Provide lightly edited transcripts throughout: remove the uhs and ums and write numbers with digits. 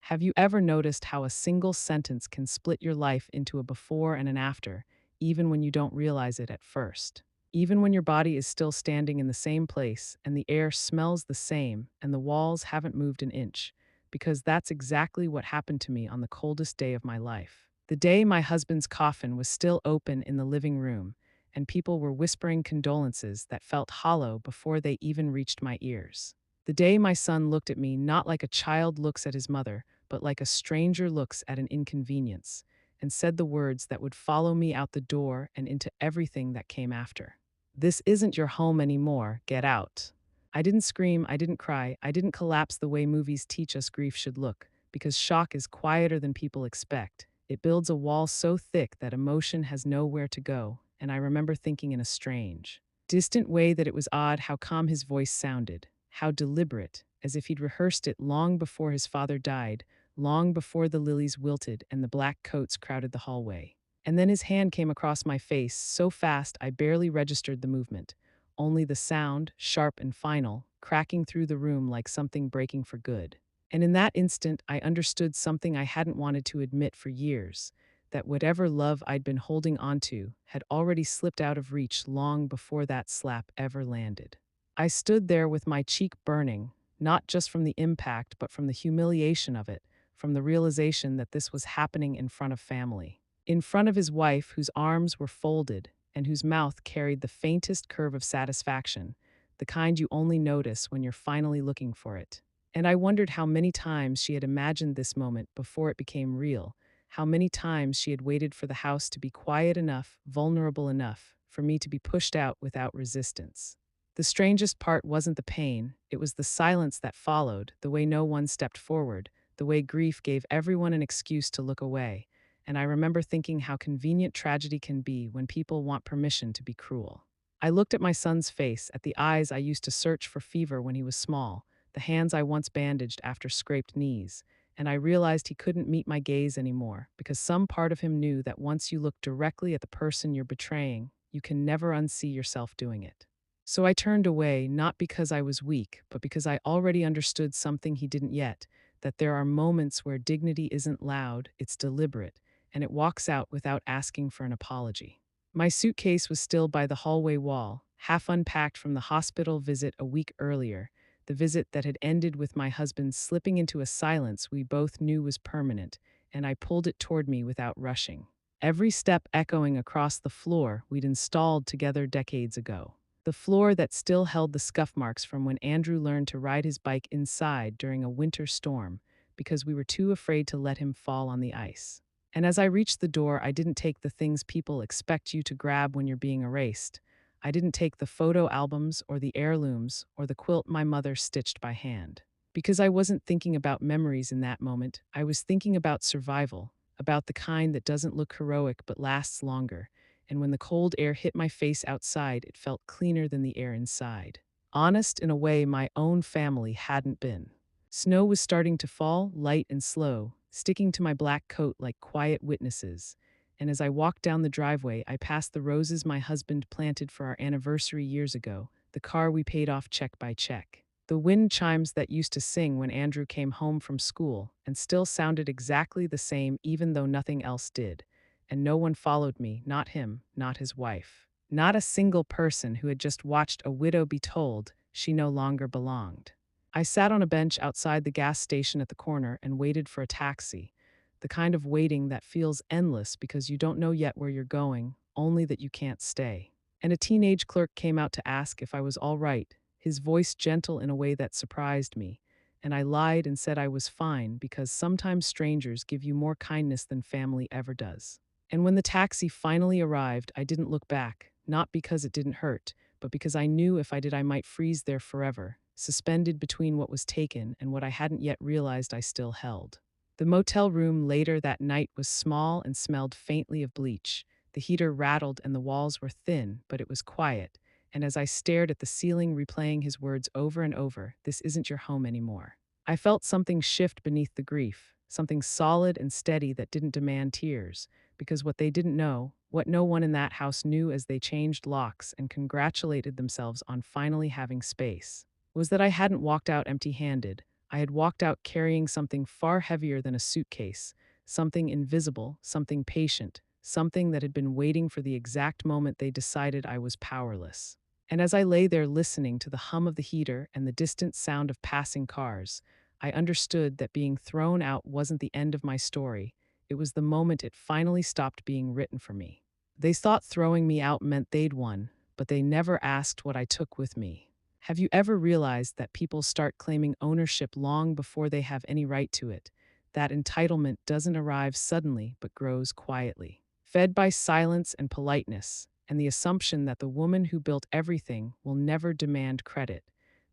Have you ever noticed how a single sentence can split your life into a before and an after, even when you don't realize it at first? Even when your body is still standing in the same place and the air smells the same and the walls haven't moved an inch, because that's exactly what happened to me on the coldest day of my life. The day my husband's coffin was still open in the living room, and people were whispering condolences that felt hollow before they even reached my ears. The day my son looked at me not like a child looks at his mother, but like a stranger looks at an inconvenience, and said the words that would follow me out the door and into everything that came after. This isn't your home anymore, get out. I didn't scream, I didn't cry, I didn't collapse the way movies teach us grief should look, because shock is quieter than people expect. It builds a wall so thick that emotion has nowhere to go, and I remember thinking in a strange, distant way that it was odd how calm his voice sounded, how deliberate, as if he'd rehearsed it long before his father died, long before the lilies wilted and the black coats crowded the hallway. And then his hand came across my face so fast I barely registered the movement, only the sound, sharp and final, cracking through the room like something breaking for good. And in that instant, I understood something I hadn't wanted to admit for years, that whatever love I'd been holding onto had already slipped out of reach long before that slap ever landed. I stood there with my cheek burning, not just from the impact, but from the humiliation of it, from the realization that this was happening in front of family. In front of his wife, whose arms were folded and whose mouth carried the faintest curve of satisfaction, the kind you only notice when you're finally looking for it. And I wondered how many times she had imagined this moment before it became real, how many times she had waited for the house to be quiet enough, vulnerable enough, for me to be pushed out without resistance. The strangest part wasn't the pain, it was the silence that followed, the way no one stepped forward, the way grief gave everyone an excuse to look away. And I remember thinking how convenient tragedy can be when people want permission to be cruel. I looked at my son's face, at the eyes I used to search for fever when he was small, the hands I once bandaged after scraped knees, and I realized he couldn't meet my gaze anymore, because some part of him knew that once you look directly at the person you're betraying, you can never unsee yourself doing it. So I turned away, not because I was weak, but because I already understood something he didn't yet, that there are moments where dignity isn't loud, it's deliberate, and it walks out without asking for an apology. My suitcase was still by the hallway wall, half unpacked from the hospital visit a week earlier, the visit that had ended with my husband slipping into a silence we both knew was permanent, and I pulled it toward me without rushing. Every step echoing across the floor we'd installed together decades ago. The floor that still held the scuff marks from when Andrew learned to ride his bike inside during a winter storm, because we were too afraid to let him fall on the ice. And as I reached the door, I didn't take the things people expect you to grab when you're being erased. I didn't take the photo albums or the heirlooms or the quilt my mother stitched by hand. Because I wasn't thinking about memories in that moment, I was thinking about survival, about the kind that doesn't look heroic but lasts longer. And when the cold air hit my face outside, it felt cleaner than the air inside. Honest in a way my own family hadn't been. Snow was starting to fall, light and slow, sticking to my black coat like quiet witnesses. And as I walked down the driveway, I passed the roses my husband planted for our anniversary years ago, the car we paid off check by check. The wind chimes that used to sing when Andrew came home from school and still sounded exactly the same even though nothing else did. And no one followed me, not him, not his wife. Not a single person who had just watched a widow be told she no longer belonged. I sat on a bench outside the gas station at the corner and waited for a taxi, the kind of waiting that feels endless because you don't know yet where you're going, only that you can't stay. And a teenage clerk came out to ask if I was all right, his voice gentle in a way that surprised me, and I lied and said I was fine because sometimes strangers give you more kindness than family ever does. And when the taxi finally arrived, I didn't look back, not because it didn't hurt, but because I knew if I did I might freeze there forever, suspended between what was taken and what I hadn't yet realized I still held. The motel room later that night was small and smelled faintly of bleach. The heater rattled and the walls were thin, but it was quiet. And as I stared at the ceiling replaying his words over and over, "This isn't your home anymore," I felt something shift beneath the grief, something solid and steady that didn't demand tears, because what they didn't know, what no one in that house knew as they changed locks and congratulated themselves on finally having space, was that I hadn't walked out empty-handed. I had walked out carrying something far heavier than a suitcase, something invisible, something patient, something that had been waiting for the exact moment they decided I was powerless. And as I lay there listening to the hum of the heater and the distant sound of passing cars, I understood that being thrown out wasn't the end of my story. It was the moment it finally stopped being written for me. They thought throwing me out meant they'd won, but they never asked what I took with me. Have you ever realized that people start claiming ownership long before they have any right to it? That entitlement doesn't arrive suddenly but grows quietly, fed by silence and politeness, and the assumption that the woman who built everything will never demand credit.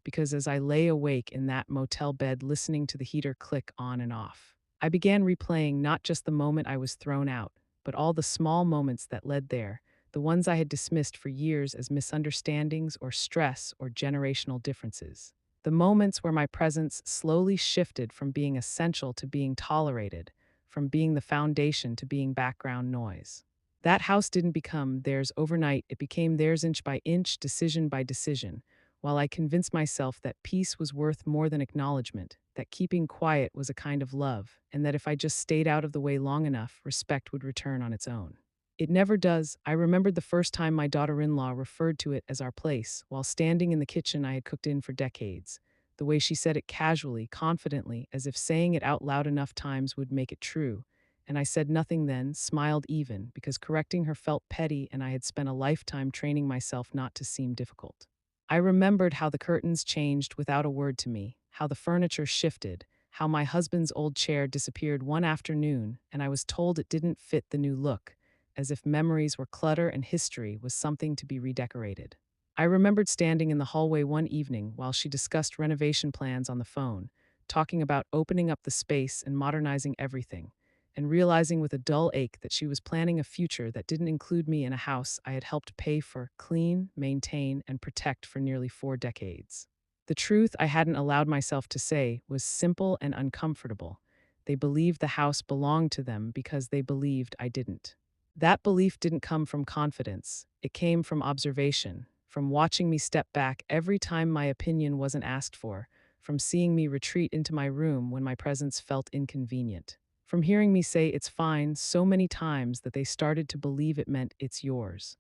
Because as I lay awake in that motel bed listening to the heater click on and off, I began replaying not just the moment I was thrown out, but all the small moments that led there, the ones I had dismissed for years as misunderstandings or stress or generational differences. The moments where my presence slowly shifted from being essential to being tolerated, from being the foundation to being background noise. That house didn't become theirs overnight, it became theirs inch by inch, decision by decision, while I convinced myself that peace was worth more than acknowledgement, that keeping quiet was a kind of love, and that if I just stayed out of the way long enough, respect would return on its own. It never does. I remembered the first time my daughter-in-law referred to it as our place, while standing in the kitchen I had cooked in for decades. The way she said it casually, confidently, as if saying it out loud enough times would make it true. And I said nothing then, smiled even, because correcting her felt petty and I had spent a lifetime training myself not to seem difficult. I remembered how the curtains changed without a word to me, how the furniture shifted, how my husband's old chair disappeared one afternoon and I was told it didn't fit the new look, as if memories were clutter and history was something to be redecorated. I remembered standing in the hallway one evening while she discussed renovation plans on the phone, talking about opening up the space and modernizing everything, and realizing with a dull ache that she was planning a future that didn't include me in a house I had helped pay for, clean, maintain, and protect for nearly 4 decades. The truth I hadn't allowed myself to say was simple and uncomfortable. They believed the house belonged to them because they believed I didn't. That belief didn't come from confidence. It came from observation, from watching me step back every time my opinion wasn't asked for, from seeing me retreat into my room when my presence felt inconvenient, from hearing me say it's fine so many times that they started to believe it meant it's yours.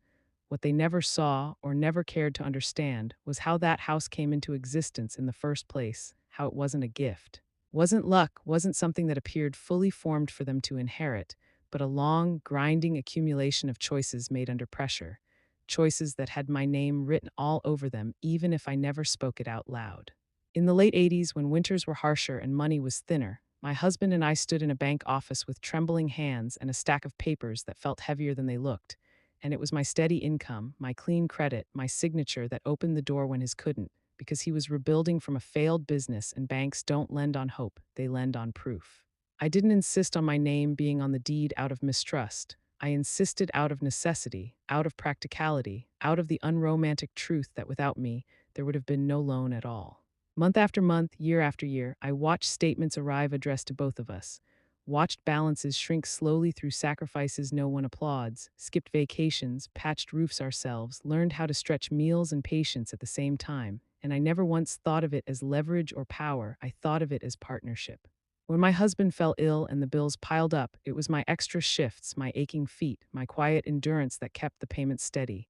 What they never saw or never cared to understand was how that house came into existence in the first place, how it wasn't a gift. Wasn't luck, wasn't something that appeared fully formed for them to inherit, but a long, grinding accumulation of choices made under pressure. Choices that had my name written all over them, even if I never spoke it out loud. In the late 80s, when winters were harsher and money was thinner, my husband and I stood in a bank office with trembling hands and a stack of papers that felt heavier than they looked. And it was my steady income, my clean credit, my signature that opened the door when his couldn't, because he was rebuilding from a failed business and banks don't lend on hope, they lend on proof. I didn't insist on my name being on the deed out of mistrust. I insisted out of necessity, out of practicality, out of the unromantic truth that without me, there would have been no loan at all. Month after month, year after year, I watched statements arrive addressed to both of us, watched balances shrink slowly through sacrifices no one applauds, skipped vacations, patched roofs ourselves, learned how to stretch meals and patience at the same time, and I never once thought of it as leverage or power, I thought of it as partnership. When my husband fell ill and the bills piled up, it was my extra shifts, my aching feet, my quiet endurance that kept the payments steady.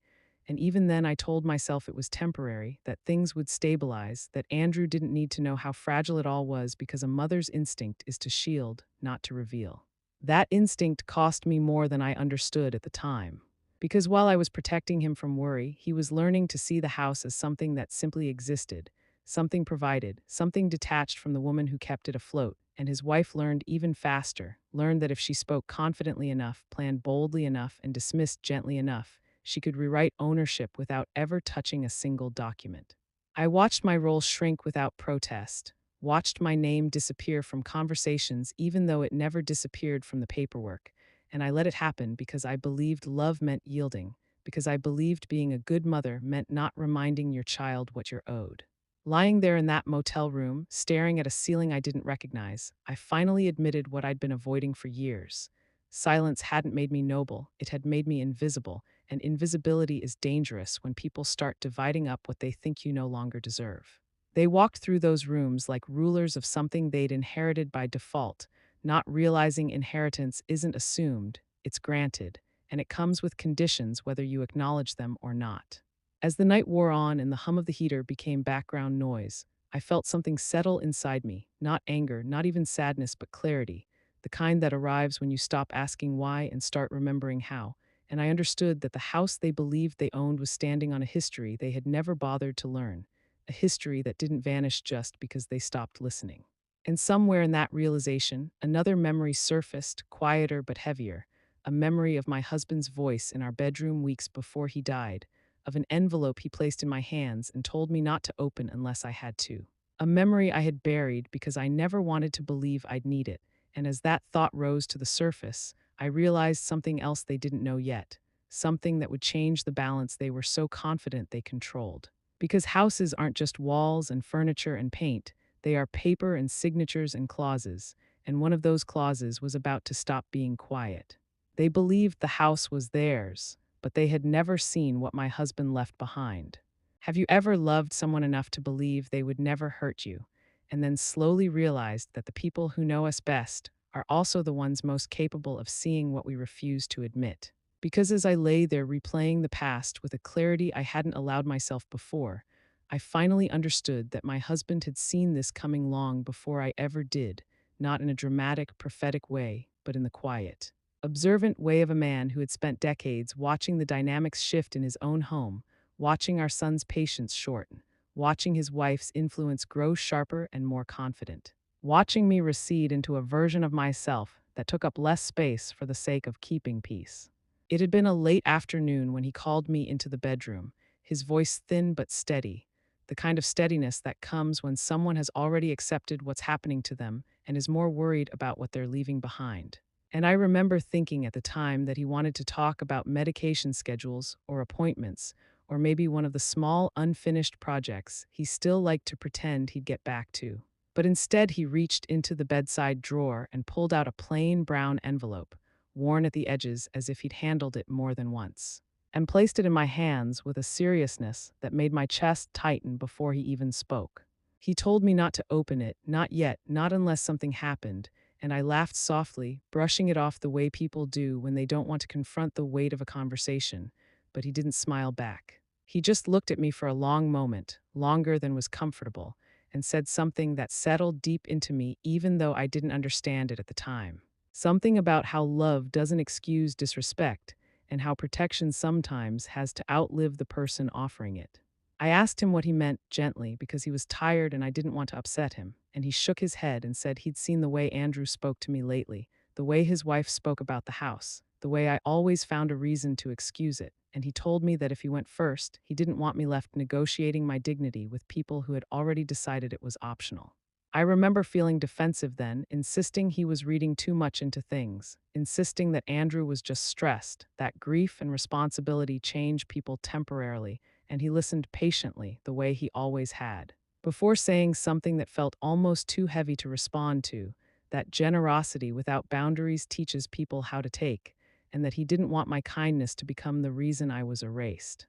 And even then, I told myself it was temporary, that things would stabilize, that Andrew didn't need to know how fragile it all was because a mother's instinct is to shield, not to reveal. That instinct cost me more than I understood at the time. Because while I was protecting him from worry, he was learning to see the house as something that simply existed, something provided, something detached from the woman who kept it afloat. And his wife learned even faster, learned that if she spoke confidently enough, planned boldly enough, and dismissed gently enough, she could rewrite ownership without ever touching a single document. I watched my role shrink without protest, watched my name disappear from conversations even though it never disappeared from the paperwork, and I let it happen because I believed love meant yielding, because I believed being a good mother meant not reminding your child what you're owed. Lying there in that motel room, staring at a ceiling I didn't recognize, I finally admitted what I'd been avoiding for years. Silence hadn't made me noble, it had made me invisible, and invisibility is dangerous when people start dividing up what they think you no longer deserve. They walked through those rooms like rulers of something they'd inherited by default, not realizing inheritance isn't assumed, it's granted, and it comes with conditions whether you acknowledge them or not. As the night wore on and the hum of the heater became background noise, I felt something settle inside me, not anger, not even sadness, but clarity, the kind that arrives when you stop asking why and start remembering how. And I understood that the house they believed they owned was standing on a history they had never bothered to learn, a history that didn't vanish just because they stopped listening. And somewhere in that realization, another memory surfaced, quieter but heavier, a memory of my husband's voice in our bedroom weeks before he died, of an envelope he placed in my hands and told me not to open unless I had to. A memory I had buried because I never wanted to believe I'd need it, and as that thought rose to the surface, I realized something else they didn't know yet, something that would change the balance they were so confident they controlled. Because houses aren't just walls and furniture and paint, they are paper and signatures and clauses, and one of those clauses was about to stop being quiet. They believed the house was theirs, but they had never seen what my husband left behind. Have you ever loved someone enough to believe they would never hurt you, and then slowly realized that the people who know us best are also the ones most capable of seeing what we refuse to admit? Because as I lay there replaying the past with a clarity I hadn't allowed myself before, I finally understood that my husband had seen this coming long before I ever did, not in a dramatic, prophetic way, but in the quiet, observant way of a man who had spent decades watching the dynamics shift in his own home, watching our son's patience shorten, watching his wife's influence grow sharper and more confident, watching me recede into a version of myself that took up less space for the sake of keeping peace. It had been a late afternoon when he called me into the bedroom, his voice thin but steady, the kind of steadiness that comes when someone has already accepted what's happening to them and is more worried about what they're leaving behind. And I remember thinking at the time that he wanted to talk about medication schedules or appointments, or maybe one of the small, unfinished projects he still liked to pretend he'd get back to. But instead, he reached into the bedside drawer and pulled out a plain brown envelope, worn at the edges as if he'd handled it more than once, and placed it in my hands with a seriousness that made my chest tighten before he even spoke. He told me not to open it, not yet, not unless something happened, and I laughed softly, brushing it off the way people do when they don't want to confront the weight of a conversation, but he didn't smile back. He just looked at me for a long moment, longer than was comfortable, and said something that settled deep into me even though I didn't understand it at the time. Something about how love doesn't excuse disrespect and how protection sometimes has to outlive the person offering it. I asked him what he meant gently because he was tired and I didn't want to upset him, and he shook his head and said he'd seen the way Andrew spoke to me lately, the way his wife spoke about the house, the way I always found a reason to excuse it, and he told me that if he went first, he didn't want me left negotiating my dignity with people who had already decided it was optional. I remember feeling defensive then, insisting he was reading too much into things, insisting that Andrew was just stressed, that grief and responsibility change people temporarily, and he listened patiently, the way he always had, before saying something that felt almost too heavy to respond to, that generosity without boundaries teaches people how to take, and that he didn't want my kindness to become the reason I was erased.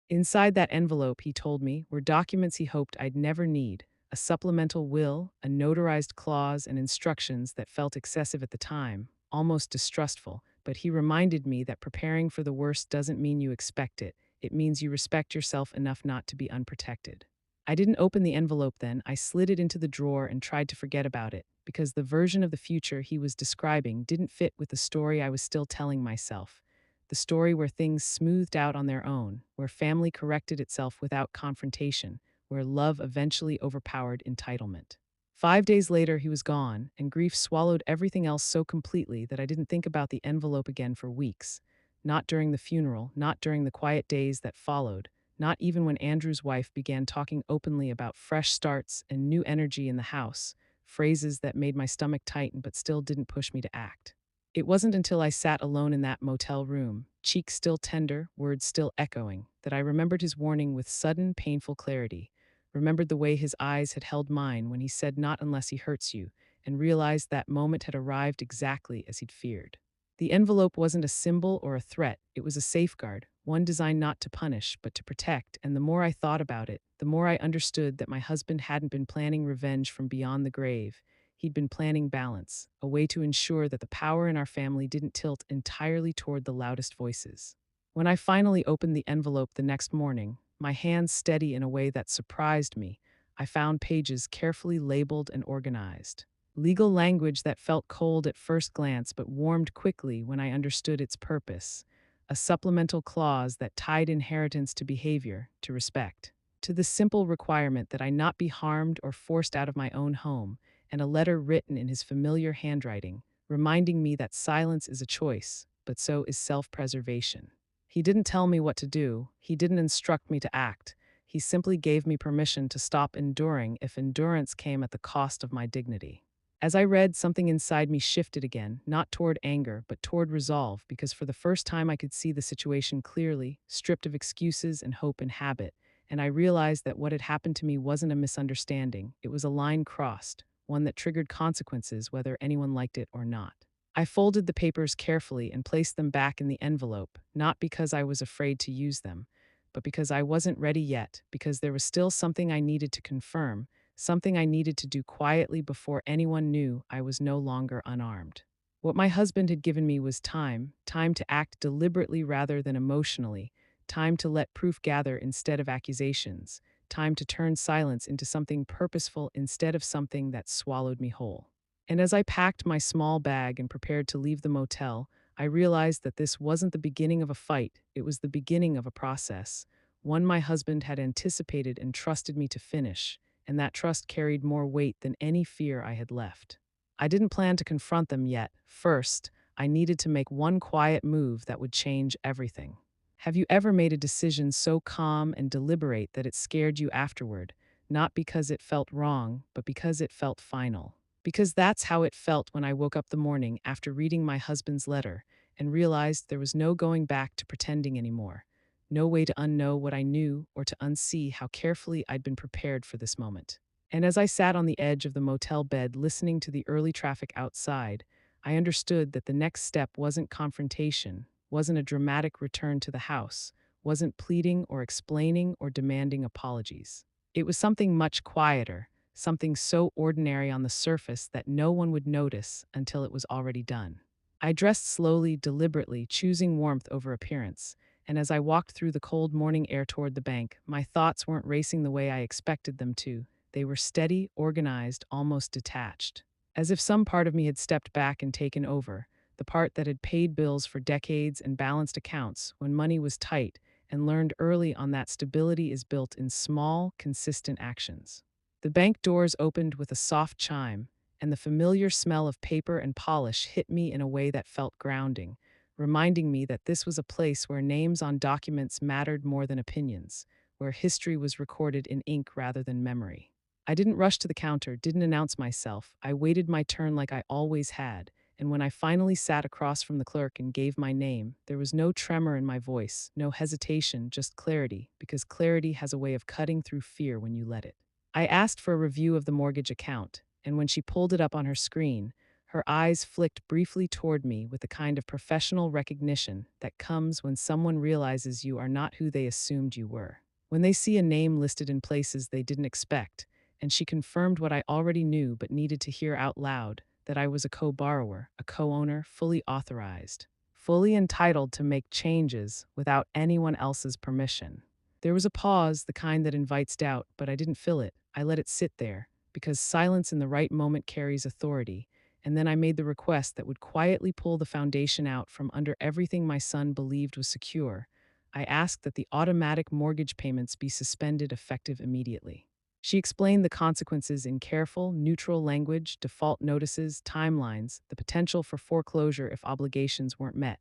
Inside that envelope, he told me, were documents he hoped I'd never need, a supplemental will, a notarized clause, and instructions that felt excessive at the time, almost distrustful, but he reminded me that preparing for the worst doesn't mean you expect it, it means you respect yourself enough not to be unprotected. I didn't open the envelope then, I slid it into the drawer and tried to forget about it, because the version of the future he was describing didn't fit with the story I was still telling myself. The story where things smoothed out on their own, where family corrected itself without confrontation, where love eventually overpowered entitlement. 5 days later, he was gone, and grief swallowed everything else so completely that I didn't think about the envelope again for weeks. Not during the funeral, not during the quiet days that followed, not even when Andrew's wife began talking openly about fresh starts and new energy in the house, phrases that made my stomach tighten but still didn't push me to act. It wasn't until I sat alone in that motel room, cheeks still tender, words still echoing, that I remembered his warning with sudden, painful clarity, remembered the way his eyes had held mine when he said not unless he hurts you, and realized that moment had arrived exactly as he'd feared. The envelope wasn't a symbol or a threat, it was a safeguard, one designed not to punish, but to protect, and the more I thought about it, the more I understood that my husband hadn't been planning revenge from beyond the grave. He'd been planning balance, a way to ensure that the power in our family didn't tilt entirely toward the loudest voices. When I finally opened the envelope the next morning, my hands steady in a way that surprised me, I found pages carefully labeled and organized. Legal language that felt cold at first glance but warmed quickly when I understood its purpose. A supplemental clause that tied inheritance to behavior, to respect, to the simple requirement that I not be harmed or forced out of my own home, and a letter written in his familiar handwriting, reminding me that silence is a choice, but so is self-preservation. He didn't tell me what to do, he didn't instruct me to act. He simply gave me permission to stop enduring if endurance came at the cost of my dignity. As I read, something inside me shifted again, not toward anger, but toward resolve, because for the first time I could see the situation clearly, stripped of excuses and hope and habit, and I realized that what had happened to me wasn't a misunderstanding, it was a line crossed, one that triggered consequences whether anyone liked it or not. I folded the papers carefully and placed them back in the envelope, not because I was afraid to use them, but because I wasn't ready yet, because there was still something I needed to confirm, something I needed to do quietly before anyone knew I was no longer unarmed. What my husband had given me was time to act deliberately rather than emotionally, time to let proof gather instead of accusations, time to turn silence into something purposeful instead of something that swallowed me whole. And as I packed my small bag and prepared to leave the motel, I realized that this wasn't the beginning of a fight, it was the beginning of a process, one my husband had anticipated and trusted me to finish, and that trust carried more weight than any fear I had left. I didn't plan to confront them yet. First, I needed to make one quiet move that would change everything. Have you ever made a decision so calm and deliberate that it scared you afterward, not because it felt wrong, but because it felt final? Because that's how it felt when I woke up the morning after reading my husband's letter and realized there was no going back to pretending anymore, no way to unknow what I knew or to unsee how carefully I'd been prepared for this moment. And as I sat on the edge of the motel bed listening to the early traffic outside, I understood that the next step wasn't confrontation, wasn't a dramatic return to the house, wasn't pleading or explaining or demanding apologies. It was something much quieter, something so ordinary on the surface that no one would notice until it was already done. I dressed slowly, deliberately, choosing warmth over appearance, and as I walked through the cold morning air toward the bank, my thoughts weren't racing the way I expected them to. They were steady, organized, almost detached. As if some part of me had stepped back and taken over, the part that had paid bills for decades and balanced accounts when money was tight, and learned early on that stability is built in small, consistent actions. The bank doors opened with a soft chime, and the familiar smell of paper and polish hit me in a way that felt grounding, reminding me that this was a place where names on documents mattered more than opinions, where history was recorded in ink rather than memory. I didn't rush to the counter, didn't announce myself. I waited my turn like I always had, and when I finally sat across from the clerk and gave my name, there was no tremor in my voice, no hesitation, just clarity, because clarity has a way of cutting through fear when you let it. I asked for a review of the mortgage account, and when she pulled it up on her screen, her eyes flicked briefly toward me with the kind of professional recognition that comes when someone realizes you are not who they assumed you were. When they see a name listed in places they didn't expect, and she confirmed what I already knew but needed to hear out loud, that I was a co-borrower, a co-owner, fully authorized, fully entitled to make changes without anyone else's permission. There was a pause, the kind that invites doubt, but I didn't fill it. I let it sit there, because silence in the right moment carries authority, and then I made the request that would quietly pull the foundation out from under everything my son believed was secure. I asked that the automatic mortgage payments be suspended effective immediately. She explained the consequences in careful, neutral language, default notices, timelines, the potential for foreclosure if obligations weren't met.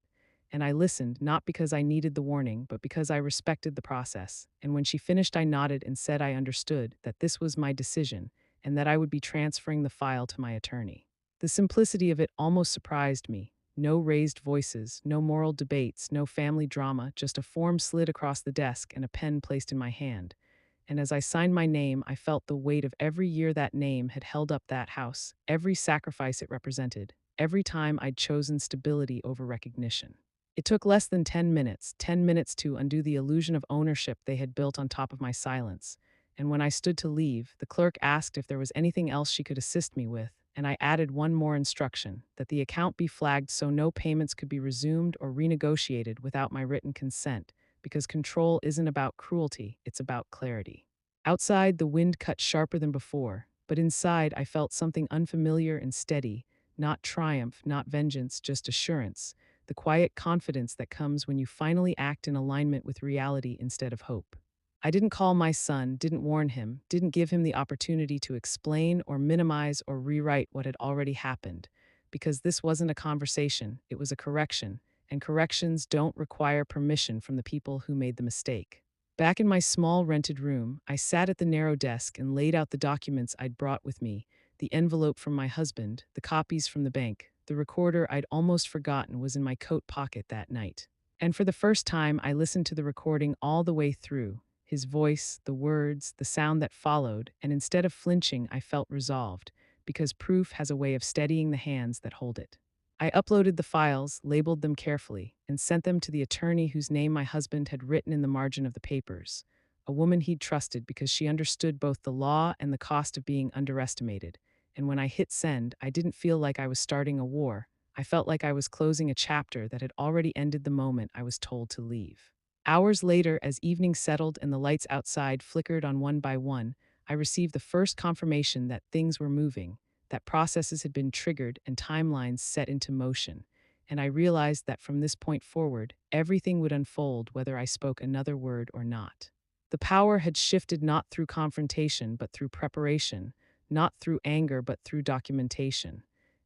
And I listened, not because I needed the warning, but because I respected the process. And when she finished, I nodded and said I understood, that this was my decision, and that I would be transferring the file to my attorney. The simplicity of it almost surprised me. No raised voices, no moral debates, no family drama, just a form slid across the desk and a pen placed in my hand. And as I signed my name, I felt the weight of every year that name had held up that house, every sacrifice it represented, every time I'd chosen stability over recognition. It took less than 10 minutes to undo the illusion of ownership they had built on top of my silence. And when I stood to leave, the clerk asked if there was anything else she could assist me with, and I added one more instruction that the account be flagged so no payments could be resumed or renegotiated without my written consent, because control isn't about cruelty, it's about clarity. Outside, the wind cut sharper than before, but inside, I felt something unfamiliar and steady, not triumph, not vengeance, just assurance, the quiet confidence that comes when you finally act in alignment with reality instead of hope. I didn't call my son, didn't warn him, didn't give him the opportunity to explain or minimize or rewrite what had already happened, because this wasn't a conversation, it was a correction, and corrections don't require permission from the people who made the mistake. Back in my small rented room, I sat at the narrow desk and laid out the documents I'd brought with me, the envelope from my husband, the copies from the bank. The recorder I'd almost forgotten was in my coat pocket that night. And for the first time, I listened to the recording all the way through. His voice, the words, the sound that followed, and instead of flinching, I felt resolved, because proof has a way of steadying the hands that hold it. I uploaded the files, labeled them carefully, and sent them to the attorney whose name my husband had written in the margin of the papers, a woman he'd trusted because she understood both the law and the cost of being underestimated. And when I hit send, I didn't feel like I was starting a war. I felt like I was closing a chapter that had already ended the moment I was told to leave. Hours later, as evening settled and the lights outside flickered on one by one, I received the first confirmation that things were moving, that processes had been triggered and timelines set into motion. And I realized that from this point forward, everything would unfold whether I spoke another word or not. The power had shifted not through confrontation, but through preparation, not through anger, but through documentation.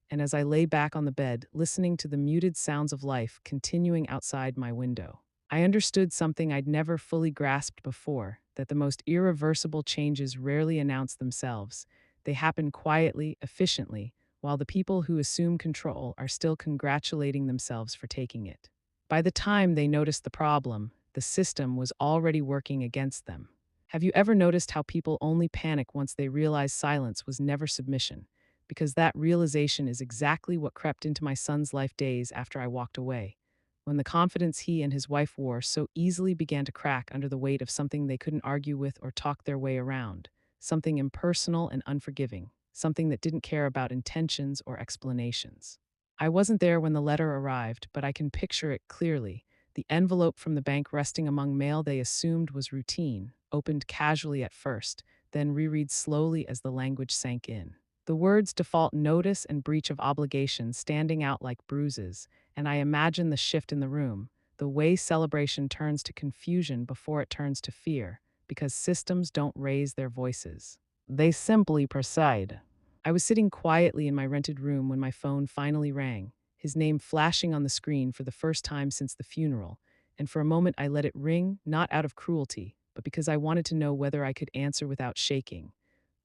And as I lay back on the bed, listening to the muted sounds of life continuing outside my window, I understood something I'd never fully grasped before, that the most irreversible changes rarely announce themselves. They happen quietly, efficiently, while the people who assume control are still congratulating themselves for taking it. By the time they noticed the problem, the system was already working against them. Have you ever noticed how people only panic once they realize silence was never submission? Because that realization is exactly what crept into my son's life days after I walked away, when the confidence he and his wife wore so easily began to crack under the weight of something they couldn't argue with or talk their way around, something impersonal and unforgiving, something that didn't care about intentions or explanations. I wasn't there when the letter arrived, but I can picture it clearly. The envelope from the bank resting among mail they assumed was routine, opened casually at first, then reread slowly as the language sank in. The words default notice and breach of obligation standing out like bruises, and I imagine the shift in the room, the way celebration turns to confusion before it turns to fear, because systems don't raise their voices. They simply preside. I was sitting quietly in my rented room when my phone finally rang, his name flashing on the screen for the first time since the funeral, and for a moment I let it ring, not out of cruelty, but because I wanted to know whether I could answer without shaking,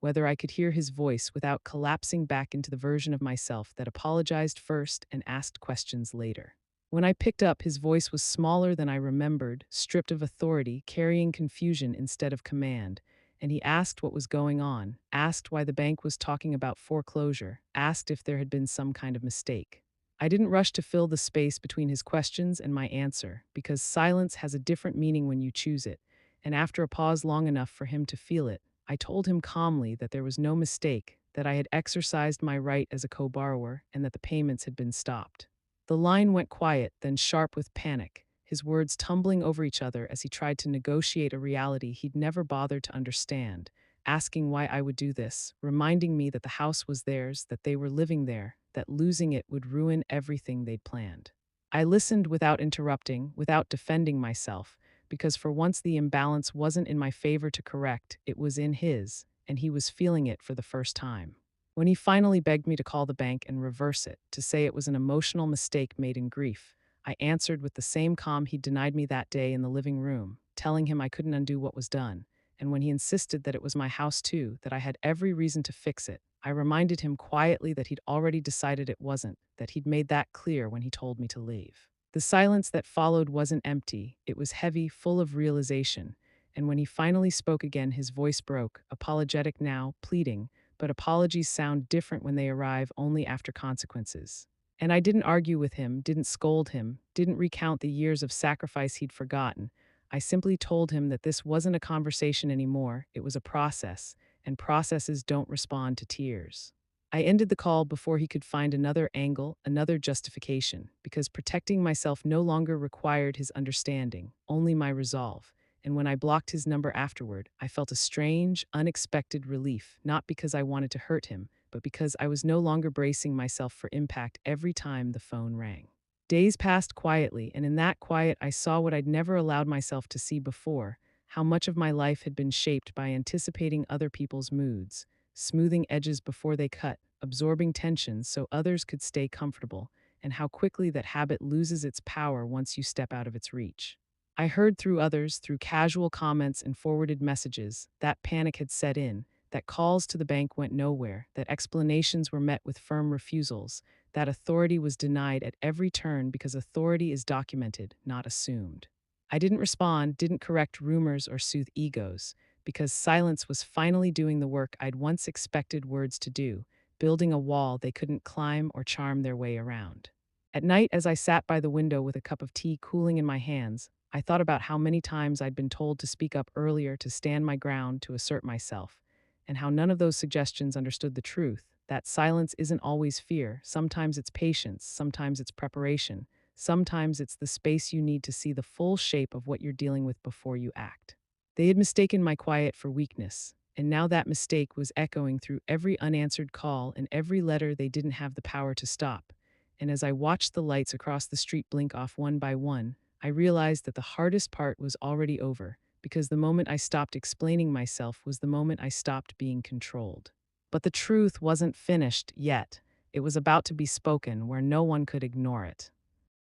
whether I could hear his voice without collapsing back into the version of myself that apologized first and asked questions later. When I picked up, his voice was smaller than I remembered, stripped of authority, carrying confusion instead of command, and he asked what was going on, asked why the bank was talking about foreclosure, asked if there had been some kind of mistake. I didn't rush to fill the space between his questions and my answer, because silence has a different meaning when you choose it, and after a pause long enough for him to feel it, I told him calmly that there was no mistake, that I had exercised my right as a co-borrower, and that the payments had been stopped. The line went quiet, then sharp with panic, his words tumbling over each other as he tried to negotiate a reality he'd never bothered to understand, asking why I would do this, reminding me that the house was theirs, that they were living there, that losing it would ruin everything they'd planned. I listened without interrupting, without defending myself, because for once the imbalance wasn't in my favor to correct, it was in his, and he was feeling it for the first time. When he finally begged me to call the bank and reverse it, to say it was an emotional mistake made in grief, I answered with the same calm he'd denied me that day in the living room, telling him I couldn't undo what was done. And when he insisted that it was my house too, that I had every reason to fix it, I reminded him quietly that he'd already decided it wasn't, that he'd made that clear when he told me to leave. The silence that followed wasn't empty, it was heavy, full of realization, and when he finally spoke again, his voice broke, apologetic now, pleading, but apologies sound different when they arrive only after consequences. And I didn't argue with him, didn't scold him, didn't recount the years of sacrifice he'd forgotten. I simply told him that this wasn't a conversation anymore, it was a process, and processes don't respond to tears. I ended the call before he could find another angle, another justification, because protecting myself no longer required his understanding, only my resolve. And when I blocked his number afterward, I felt a strange, unexpected relief, not because I wanted to hurt him, but because I was no longer bracing myself for impact every time the phone rang. Days passed quietly, and in that quiet, I saw what I'd never allowed myself to see before: how much of my life had been shaped by anticipating other people's moods, smoothing edges before they cut, absorbing tensions so others could stay comfortable, and how quickly that habit loses its power once you step out of its reach. I heard through others, through casual comments and forwarded messages, that panic had set in, that calls to the bank went nowhere, that explanations were met with firm refusals, that authority was denied at every turn because authority is documented, not assumed. I didn't respond, didn't correct rumors or soothe egos, because silence was finally doing the work I'd once expected words to do, building a wall they couldn't climb or charm their way around. At night, as I sat by the window with a cup of tea cooling in my hands, I thought about how many times I'd been told to speak up earlier, to stand my ground, to assert myself, and how none of those suggestions understood the truth that silence isn't always fear. Sometimes it's patience, sometimes it's preparation, sometimes it's the space you need to see the full shape of what you're dealing with before you act. They had mistaken my quiet for weakness, and now that mistake was echoing through every unanswered call and every letter they didn't have the power to stop. And as I watched the lights across the street blink off one by one, I realized that the hardest part was already over, because the moment I stopped explaining myself was the moment I stopped being controlled. But the truth wasn't finished yet. It was about to be spoken where no one could ignore it.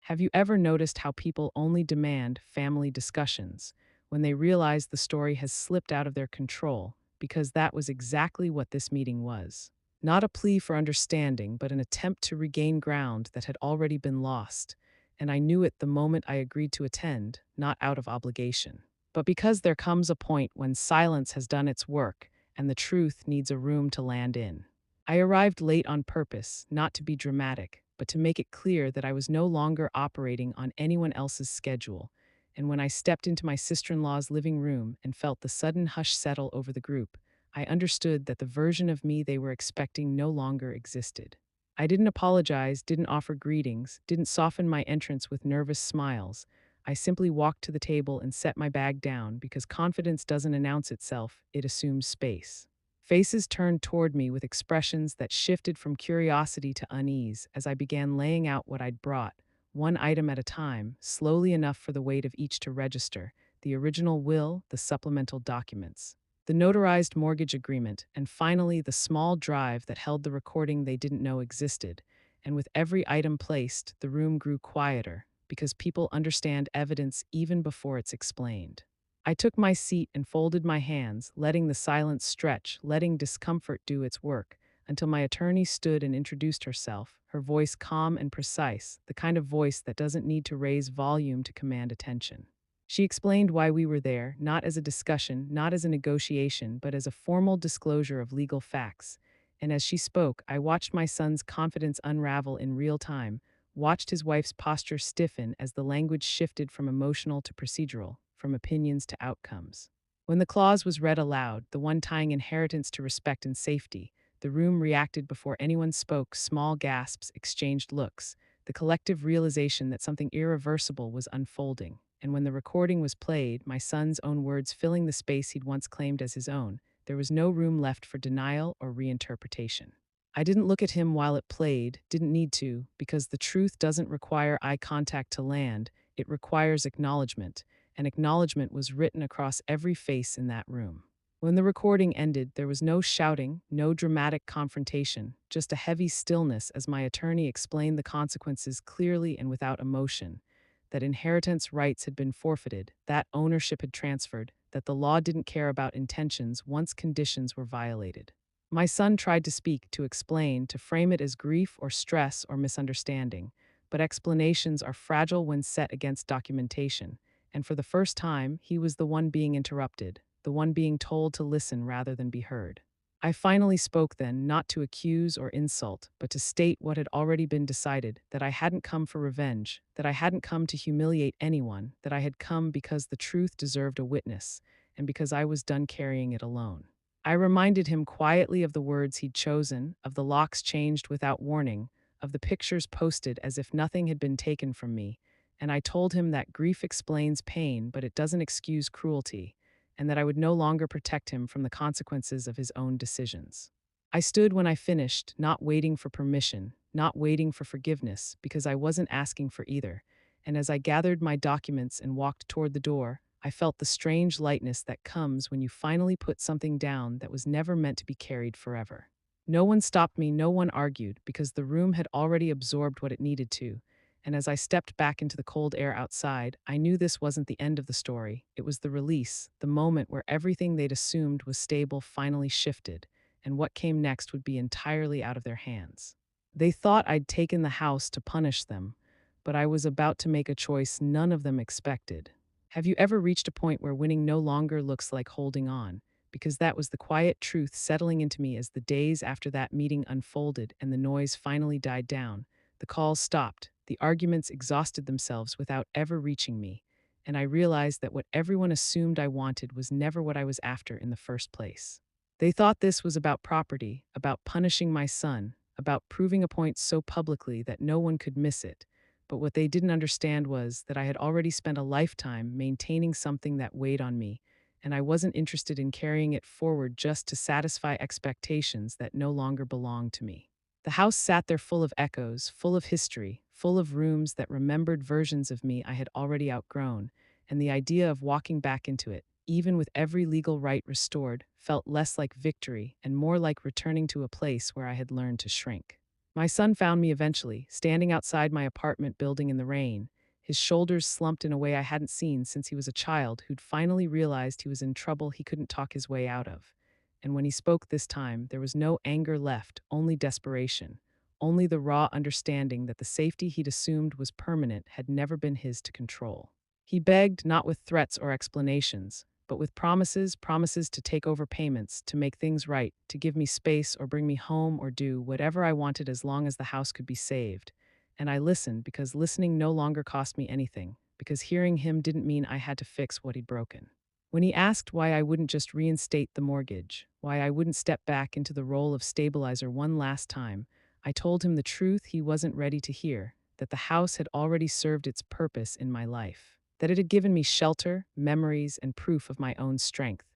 Have you ever noticed how people only demand family discussions when they realize the story has slipped out of their control? Because that was exactly what this meeting was. Not a plea for understanding, but an attempt to regain ground that had already been lost. And I knew it the moment I agreed to attend, not out of obligation, but because there comes a point when silence has done its work and the truth needs a room to land in. I arrived late on purpose, not to be dramatic, but to make it clear that I was no longer operating on anyone else's schedule. And when I stepped into my sister-in-law's living room and felt the sudden hush settle over the group, I understood that the version of me they were expecting no longer existed. I didn't apologize, didn't offer greetings, didn't soften my entrance with nervous smiles. I simply walked to the table and set my bag down because confidence doesn't announce itself, it assumes space. Faces turned toward me with expressions that shifted from curiosity to unease as I began laying out what I'd brought, one item at a time, slowly enough for the weight of each to register: the original will, the supplemental documents, the notarized mortgage agreement, and finally the small drive that held the recording they didn't know existed. And with every item placed, the room grew quieter, because people understand evidence even before it's explained. I took my seat and folded my hands, letting the silence stretch, letting discomfort do its work, until my attorney stood and introduced herself, her voice calm and precise, the kind of voice that doesn't need to raise volume to command attention. She explained why we were there, not as a discussion, not as a negotiation, but as a formal disclosure of legal facts. And as she spoke, I watched my son's confidence unravel in real time, watched his wife's posture stiffen as the language shifted from emotional to procedural, from opinions to outcomes. When the clause was read aloud, the one tying inheritance to respect and safety, the room reacted before anyone spoke: small gasps, exchanged looks, the collective realization that something irreversible was unfolding. And when the recording was played, my son's own words filling the space he'd once claimed as his own, there was no room left for denial or reinterpretation. I didn't look at him while it played, didn't need to, because the truth doesn't require eye contact to land, it requires acknowledgement, and acknowledgement was written across every face in that room. When the recording ended, there was no shouting, no dramatic confrontation, just a heavy stillness as my attorney explained the consequences clearly and without emotion: that inheritance rights had been forfeited, that ownership had transferred, that the law didn't care about intentions once conditions were violated. My son tried to speak, to explain, to frame it as grief or stress or misunderstanding, but explanations are fragile when set against documentation, and for the first time, he was the one being interrupted, the one being told to listen rather than be heard. I finally spoke then, not to accuse or insult, but to state what had already been decided, that I hadn't come for revenge, that I hadn't come to humiliate anyone, that I had come because the truth deserved a witness, and because I was done carrying it alone. I reminded him quietly of the words he'd chosen, of the locks changed without warning, of the pictures posted as if nothing had been taken from me, and I told him that grief explains pain, but it doesn't excuse cruelty, and that I would no longer protect him from the consequences of his own decisions. I stood when I finished, not waiting for permission, not waiting for forgiveness, because I wasn't asking for either, and as I gathered my documents and walked toward the door, I felt the strange lightness that comes when you finally put something down that was never meant to be carried forever. No one stopped me, no one argued, because the room had already absorbed what it needed to, and as I stepped back into the cold air outside, I knew this wasn't the end of the story. It was the release, the moment where everything they'd assumed was stable finally shifted, and what came next would be entirely out of their hands. They thought I'd taken the house to punish them, but I was about to make a choice none of them expected. Have you ever reached a point where winning no longer looks like holding on? Because that was the quiet truth settling into me as the days after that meeting unfolded and the noise finally died down. The calls stopped, the arguments exhausted themselves without ever reaching me, and I realized that what everyone assumed I wanted was never what I was after in the first place. They thought this was about property, about punishing my son, about proving a point so publicly that no one could miss it. But what they didn't understand was that I had already spent a lifetime maintaining something that weighed on me, and I wasn't interested in carrying it forward just to satisfy expectations that no longer belonged to me. The house sat there full of echoes, full of history, full of rooms that remembered versions of me I had already outgrown, and the idea of walking back into it, even with every legal right restored, felt less like victory and more like returning to a place where I had learned to shrink. My son found me eventually, standing outside my apartment building in the rain, his shoulders slumped in a way I hadn't seen since he was a child who'd finally realized he was in trouble he couldn't talk his way out of. And when he spoke this time, there was no anger left, only desperation, only the raw understanding that the safety he'd assumed was permanent had never been his to control. He begged not with threats or explanations, but with promises, promises to take over payments, to make things right, to give me space or bring me home or do whatever I wanted as long as the house could be saved. And I listened because listening no longer cost me anything, because hearing him didn't mean I had to fix what he'd broken. When he asked why I wouldn't just reinstate the mortgage, why I wouldn't step back into the role of stabilizer one last time, I told him the truth he wasn't ready to hear, that the house had already served its purpose in my life, that it had given me shelter, memories, and proof of my own strength,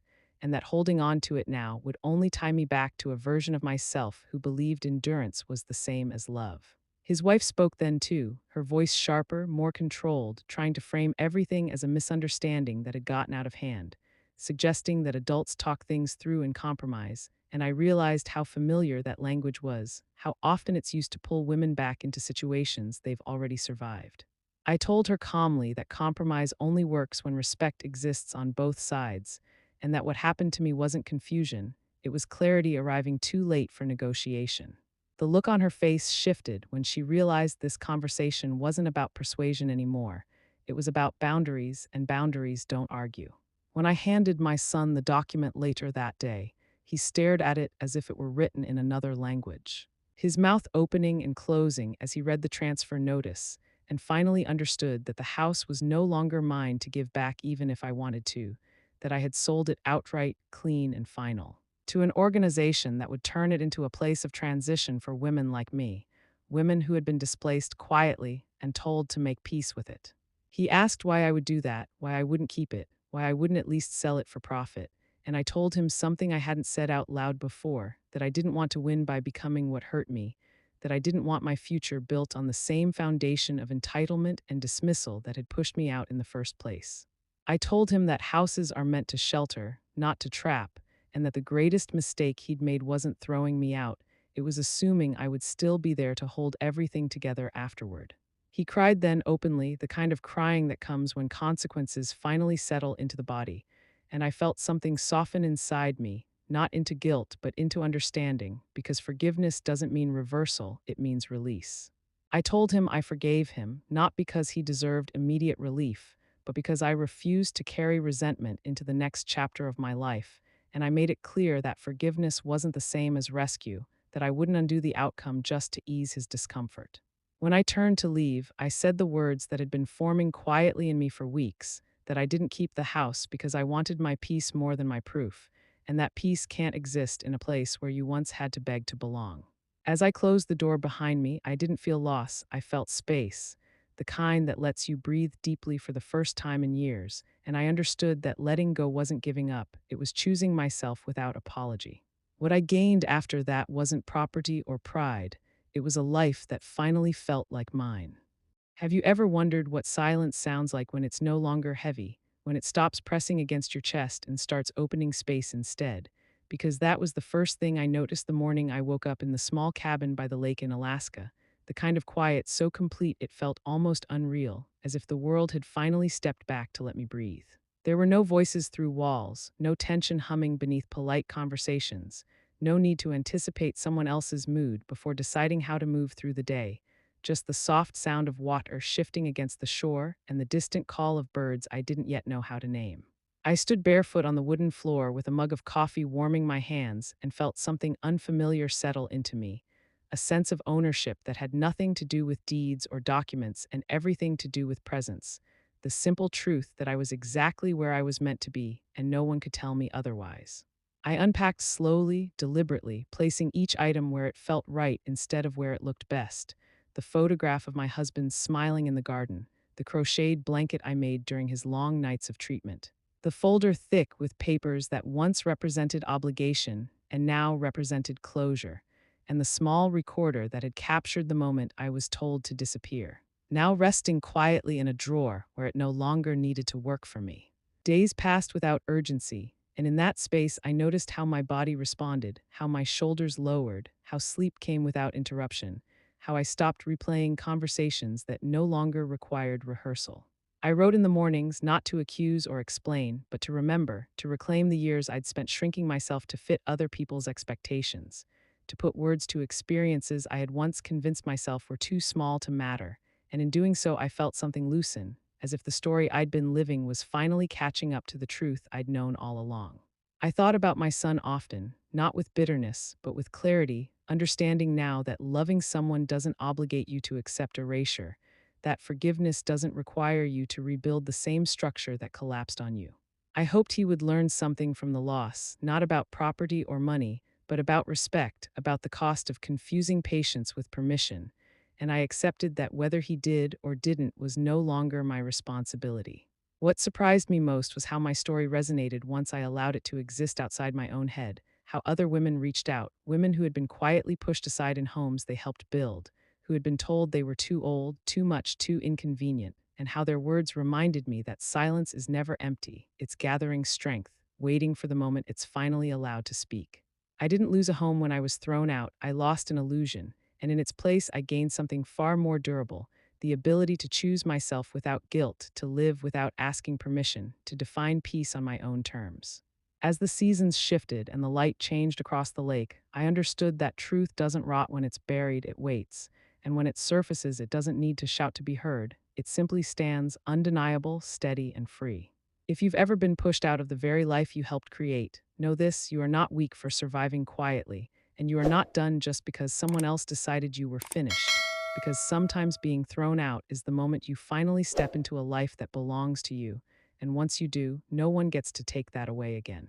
and that holding on to it now would only tie me back to a version of myself who believed endurance was the same as love. His wife spoke then too, her voice sharper, more controlled, trying to frame everything as a misunderstanding that had gotten out of hand, suggesting that adults talk things through and compromise, and I realized how familiar that language was, how often it's used to pull women back into situations they've already survived. I told her calmly that compromise only works when respect exists on both sides, and that what happened to me wasn't confusion, it was clarity arriving too late for negotiation. The look on her face shifted when she realized this conversation wasn't about persuasion anymore. It was about boundaries, and boundaries don't argue. When I handed my son the document later that day, he stared at it as if it were written in another language, his mouth opening and closing as he read the transfer notice, and finally understood that the house was no longer mine to give back even if I wanted to, that I had sold it outright, clean and final, to an organization that would turn it into a place of transition for women like me, women who had been displaced quietly and told to make peace with it. He asked why I would do that, why I wouldn't keep it, why I wouldn't at least sell it for profit, and I told him something I hadn't said out loud before, that I didn't want to win by becoming what hurt me, that I didn't want my future built on the same foundation of entitlement and dismissal that had pushed me out in the first place. I told him that houses are meant to shelter, not to trap, and that the greatest mistake he'd made wasn't throwing me out, it was assuming I would still be there to hold everything together afterward. He cried then openly, the kind of crying that comes when consequences finally settle into the body, and I felt something soften inside me, not into guilt, but into understanding, because forgiveness doesn't mean reversal, it means release. I told him I forgave him, not because he deserved immediate relief, but because I refused to carry resentment into the next chapter of my life, and I made it clear that forgiveness wasn't the same as rescue, that I wouldn't undo the outcome just to ease his discomfort. When I turned to leave, I said the words that had been forming quietly in me for weeks, that I didn't keep the house because I wanted my peace more than my proof, and that peace can't exist in a place where you once had to beg to belong. As I closed the door behind me, I didn't feel loss, I felt space, the kind that lets you breathe deeply for the first time in years, and I understood that letting go wasn't giving up, it was choosing myself without apology. What I gained after that wasn't property or pride, it was a life that finally felt like mine. Have you ever wondered what silence sounds like when it's no longer heavy, when it stops pressing against your chest and starts opening space instead? Because that was the first thing I noticed the morning I woke up in the small cabin by the lake in Alaska, the kind of quiet so complete it felt almost unreal, as if the world had finally stepped back to let me breathe. There were no voices through walls, no tension humming beneath polite conversations, no need to anticipate someone else's mood before deciding how to move through the day, just the soft sound of water shifting against the shore and the distant call of birds I didn't yet know how to name. I stood barefoot on the wooden floor with a mug of coffee warming my hands and felt something unfamiliar settle into me, a sense of ownership that had nothing to do with deeds or documents and everything to do with presence, the simple truth that I was exactly where I was meant to be and no one could tell me otherwise. I unpacked slowly, deliberately, placing each item where it felt right instead of where it looked best. The photograph of my husband smiling in the garden, the crocheted blanket I made during his long nights of treatment, the folder thick with papers that once represented obligation and now represented closure, and the small recorder that had captured the moment I was told to disappear, now resting quietly in a drawer where it no longer needed to work for me. Days passed without urgency, and in that space I noticed how my body responded, how my shoulders lowered, how sleep came without interruption, how I stopped replaying conversations that no longer required rehearsal. I wrote in the mornings not to accuse or explain, but to remember, to reclaim the years I'd spent shrinking myself to fit other people's expectations, to put words to experiences I had once convinced myself were too small to matter, and in doing so I felt something loosen, as if the story I'd been living was finally catching up to the truth I'd known all along. I thought about my son often, not with bitterness, but with clarity, understanding now that loving someone doesn't obligate you to accept erasure, that forgiveness doesn't require you to rebuild the same structure that collapsed on you. I hoped he would learn something from the loss, not about property or money, but about respect, about the cost of confusing patience with permission, and I accepted that whether he did or didn't was no longer my responsibility. What surprised me most was how my story resonated once I allowed it to exist outside my own head, how other women reached out, women who had been quietly pushed aside in homes they helped build, who had been told they were too old, too much, too inconvenient, and how their words reminded me that silence is never empty, it's gathering strength, waiting for the moment it's finally allowed to speak. I didn't lose a home when I was thrown out, I lost an illusion, and in its place I gained something far more durable, the ability to choose myself without guilt, to live without asking permission, to define peace on my own terms. As the seasons shifted and the light changed across the lake, I understood that truth doesn't rot when it's buried, it waits, and when it surfaces, it doesn't need to shout to be heard, it simply stands undeniable, steady, and free. If you've ever been pushed out of the very life you helped create, know this: you are not weak for surviving quietly, and you are not done just because someone else decided you were finished. Because sometimes being thrown out is the moment you finally step into a life that belongs to you, and once you do, no one gets to take that away again.